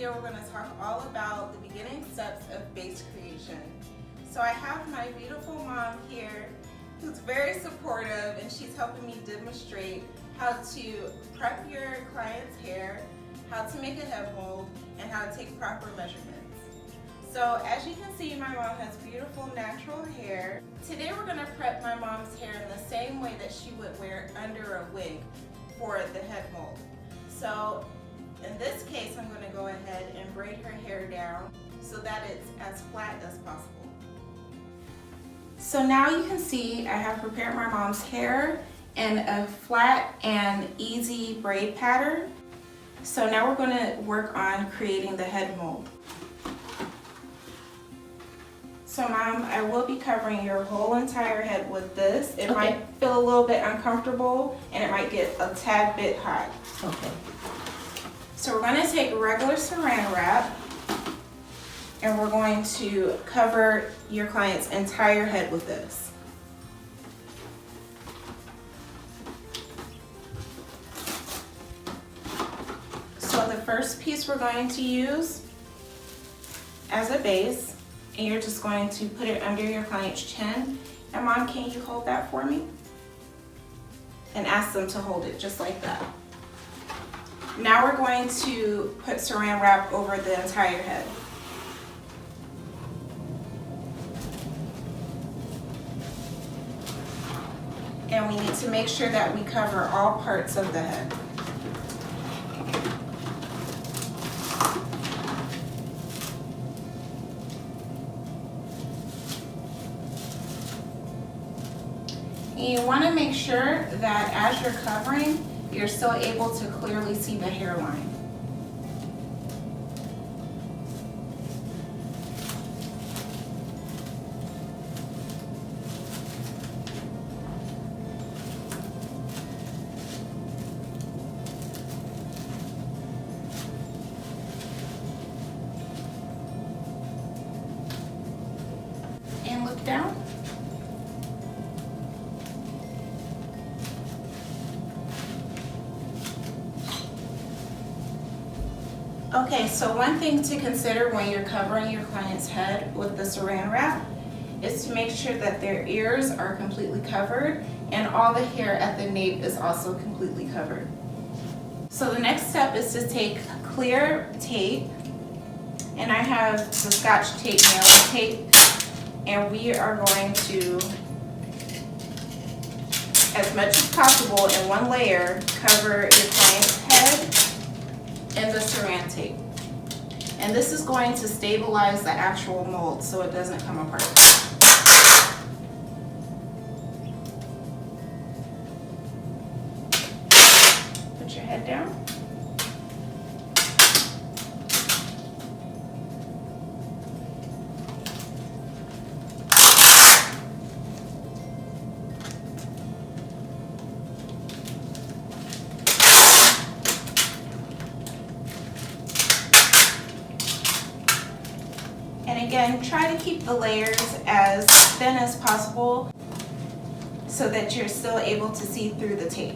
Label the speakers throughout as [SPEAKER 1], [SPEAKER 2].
[SPEAKER 1] video we're going to talk all about the beginning steps of base creation. So I have my beautiful mom here who's very supportive, and she's helping me demonstrate how to prep your client's hair, how to make a head mold, and how to take proper measurements. So as you can see, my mom has beautiful natural hair. Today we're going to prep my mom's hair in the same way that she would wear under a wig for the head mold. So in this case, I'm going to go ahead and braid her hair down so that it's as flat as possible. So now you can see I have prepared my mom's hair in a flat and easy braid pattern. So now we're going to work on creating the head mold. So Mom, I will be covering your whole entire head with this. It might feel a little bit uncomfortable and it might get a tad bit hot.
[SPEAKER 2] Okay.
[SPEAKER 1] So we're going to take regular saran wrap and we're going to cover your client's entire head with this. So the first piece we're going to use as a base, and you're just going to put it under your client's chin. And Mom, can you hold that for me? And ask them to hold it just like that. Now we're going to put saran wrap over the entire head. And we need to make sure that we cover all parts of the head. And you want to make sure that as you're covering, you're still able to clearly see the hairline. And look down. Okay, so one thing to consider when you're covering your client's head with the saran wrap is to make sure that their ears are completely covered and all the hair at the nape is also completely covered. So the next step is to take clear tape, and I have the Scotch tape nail tape, and we are going to, as much as possible in one layer, cover your client's head and the saran tape. And this is going to stabilize the actual mold so it doesn't come apart. Put your head down. And again, try to keep the layers as thin as possible so that you're still able to see through the tape.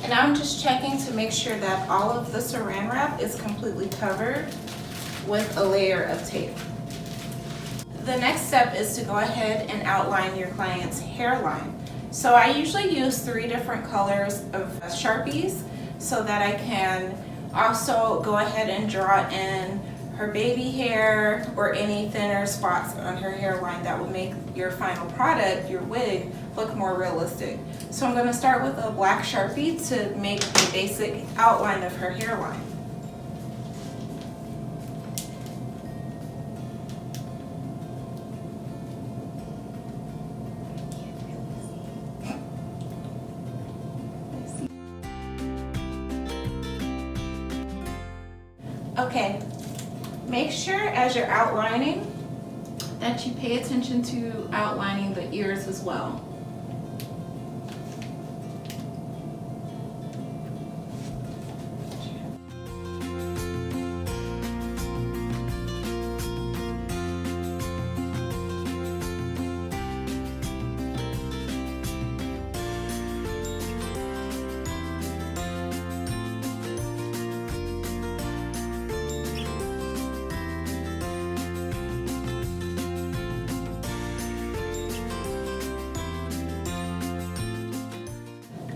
[SPEAKER 1] And I'm just checking to make sure that all of the saran wrap is completely covered with a layer of tape. The next step is to go ahead and outline your client's hairline. So I usually use 3 different colors of Sharpies, so that I can also go ahead and draw in her baby hair or any thinner spots on her hairline that will make your final product, your wig, look more realistic. So I'm going to start with a black Sharpie to make a basic outline of her hairline. Okay, make sure as you're outlining that you pay attention to outlining the ears as well.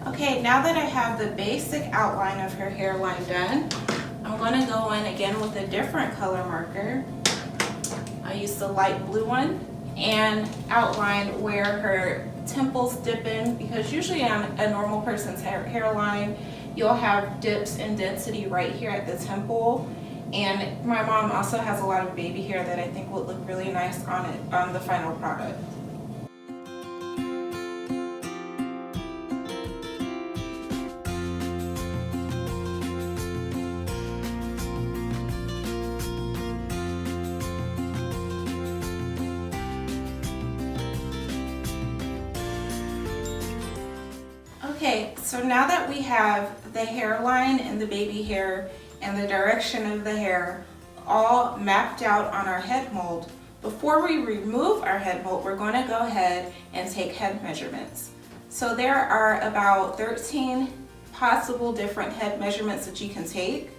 [SPEAKER 1] Okay, now that I have the basic outline of her hairline done, I'm going to go in again with a different color marker. I use the light blue one and outline where her temples dip in, because usually on a normal person's hairline, you'll have dips in density right here at the temple. And my mom also has a lot of baby hair that I think would look really nice on it, on the final product. Okay, so now that we have the hairline and the baby hair and the direction of the hair all mapped out on our head mold, before we remove our head mold, we're going to go ahead and take head measurements. So there are about 13 possible different head measurements that you can take,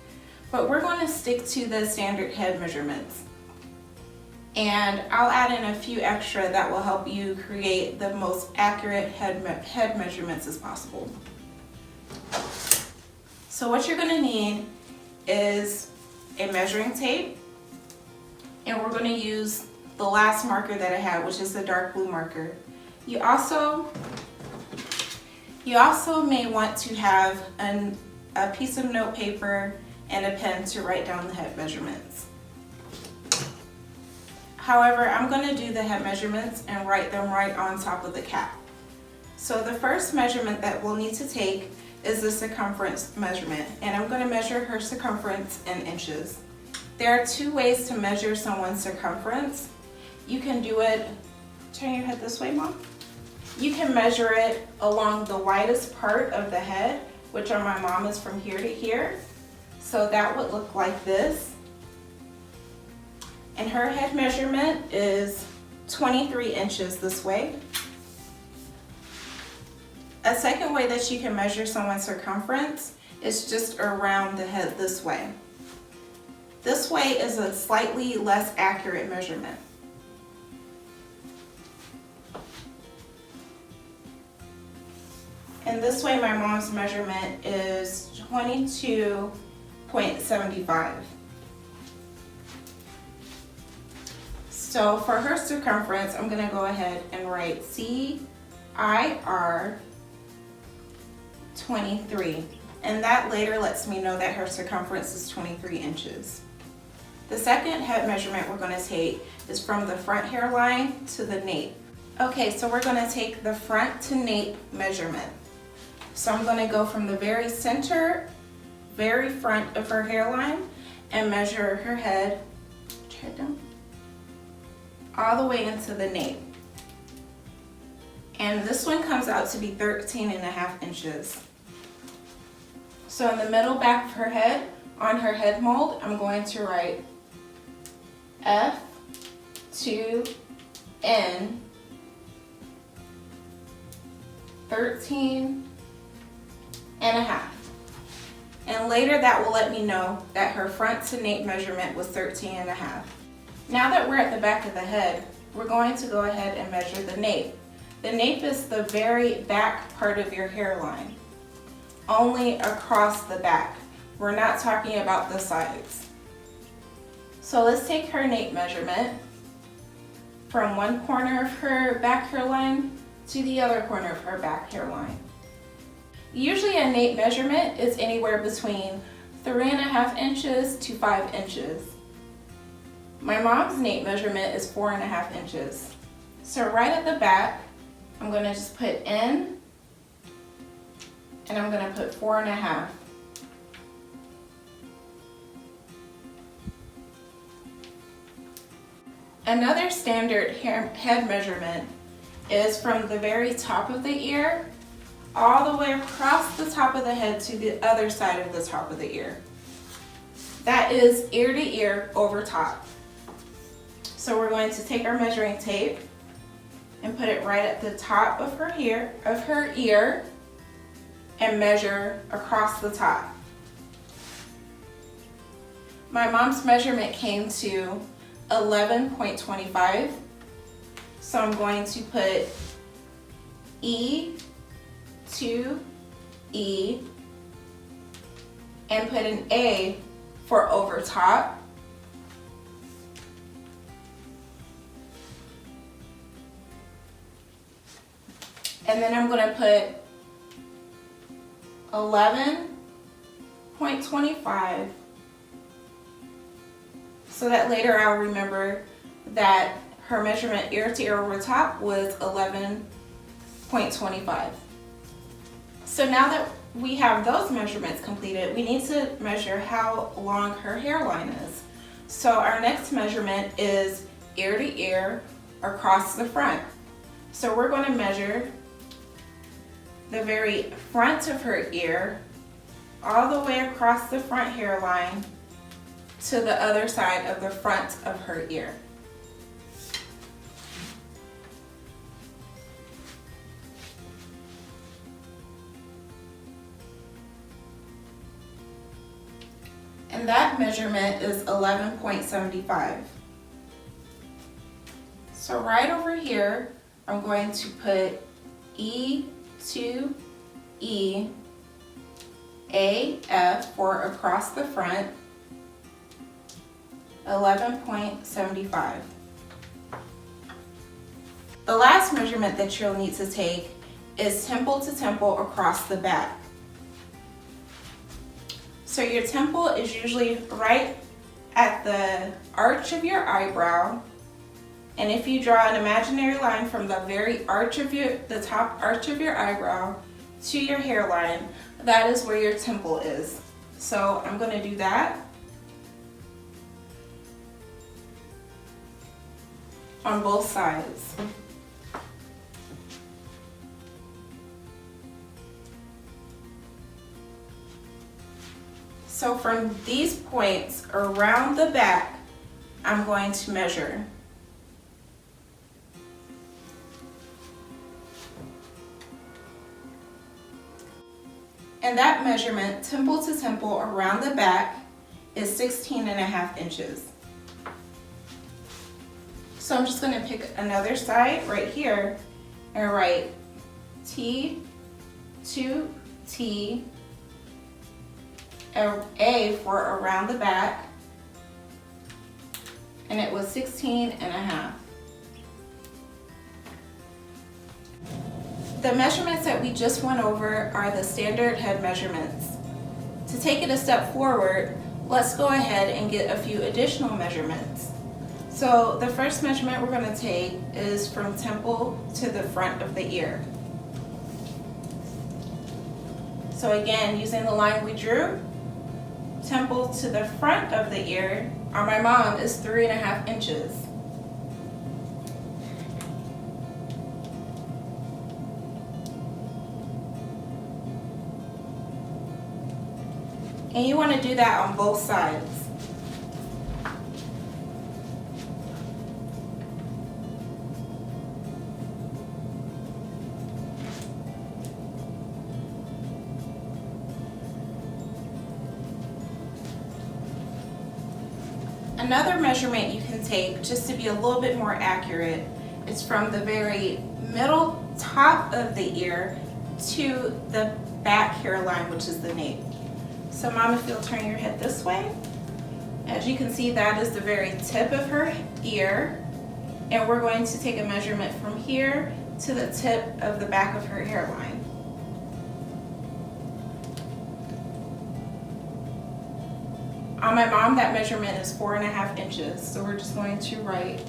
[SPEAKER 1] but we're going to stick to the standard head measurements. And I'll add in a few extra that will help you create the most accurate head measurements as possible. So what you're going to need is a measuring tape, and we're going to use the last marker that I had, which is the dark blue marker. You also may want to have a piece of note paper and a pen to write down the head measurements. However, I'm going to do the head measurements and write them right on top of the cap. So the first measurement that we'll need to take is the circumference measurement, and I'm going to measure her circumference in inches. There are two ways to measure someone's circumference. You can do it, turn your head this way, Mom. You can measure it along the widest part of the head, which on my mom is from here to here. So that would look like this. And her head measurement is 23 inches this way. A second way that you can measure someone's circumference is just around the head this way. This way is a slightly less accurate measurement. And this way my mom's measurement is 22.75. So for her circumference, I'm going to go ahead and write CIR 23. And that later lets me know that her circumference is 23 inches. The second head measurement we're going to take is from the front hairline to the nape. Okay, so we're going to take the front to nape measurement. So I'm going to go from the very center, very front of her hairline and measure her head down, all the way into the nape. And this one comes out to be 13.5 inches. So in the middle back of her head, on her head mold, I'm going to write F to N 13.5. And later that will let me know that her front to nape measurement was 13.5. Now that we're at the back of the head, we're going to go ahead and measure the nape. The nape is the very back part of your hairline. only across the back. We're not talking about the sides. So let's take her nape measurement from one corner of her back hairline to the other corner of her back hairline. Usually a nape measurement is anywhere between 3.5 inches to 5 inches. My mom's nape measurement is 4.5 inches. So right at the back, I'm going to just put in, and I'm going to put 4.5. Another standard head measurement is from the very top of the ear all the way across the top of the head to the other side of the top of the ear. That is ear to ear over top. So we're going to take our measuring tape and put it right at the top of her ear and measure across the top. My mom's measurement came to 11.25. So I'm going to put E to E and put an A for over top. And then I'm going to put 11.25 so that later I'll remember that her measurement ear to ear over top was 11.25. So now that we have those measurements completed, we need to measure how long her hairline is. So our next measurement is ear to ear across the front. So we're going to measure the very front of her ear all the way across the front hairline to the other side of the front of her ear. And that measurement is 11.75. So right over here, I'm going to put E to E, A, F for across the front, 11.75. The last measurement that you'll need to take is temple to temple across the back. So your temple is usually right at the arch of your eyebrow. And if you draw an imaginary line from the very arch of the top arch of your eyebrow to your hairline, that is where your temple is. So I'm going to do that on both sides. So from these points around the back, I'm going to measure. And that measurement, temple to temple around the back, is 16.5 inches. So I'm just going to pick another side right here and write T to T, A for around the back, and it was 16.5. The measurements that we just went over are the standard head measurements. To take it a step forward, let's go ahead and get a few additional measurements. So the first measurement we're going to take is from temple to the front of the ear. So again, using the line we drew, temple to the front of the ear on my mom is 3.5 inches. And you want to do that on both sides. Another measurement you can take, just to be a little bit more accurate, is from the very middle top of the ear to the back hairline, which is the nape. So Mom, if you'll turn your head this way, as you can see, that is the very tip of her ear, and we're going to take a measurement from here to the tip of the back of her hairline. On my mom, that measurement is 4.5 inches, so we're just going to write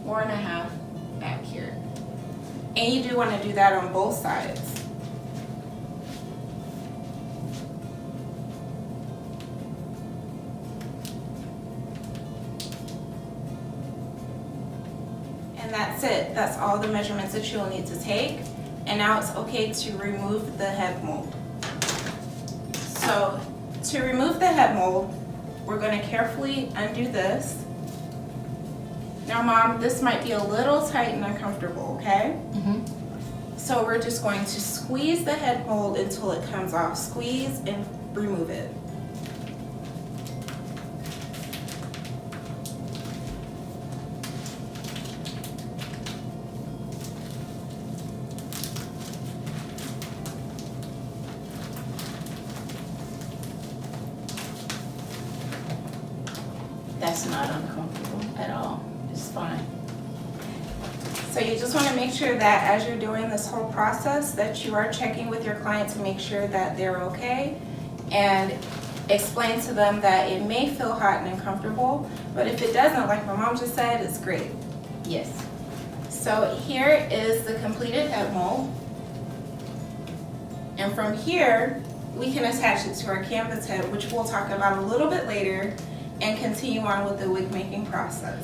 [SPEAKER 1] 4.5 back here. And you do want to do that on both sides. And that's it. That's all the measurements that you'll need to take. And now it's okay to remove the head mold. So to remove the head mold, we're going to carefully undo this. Now Mom, this might be a little tight and uncomfortable, okay? So we're just going to squeeze the head mold until it comes off. Squeeze and remove it.
[SPEAKER 2] That's not uncomfortable at all. It's fine.
[SPEAKER 1] So you just want to make sure that as you're doing this whole process that you are checking with your client to make sure that they're okay, and explain to them that it may feel hot and uncomfortable, but if it doesn't, like my mom just said, it's great.
[SPEAKER 2] Yes.
[SPEAKER 1] So here is the completed head mold, and from here we can attach it to our canvas head, which we'll talk about a little bit later, and continue on with the wig making process.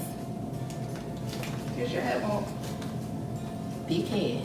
[SPEAKER 1] Here's your head mold.
[SPEAKER 2] Big head.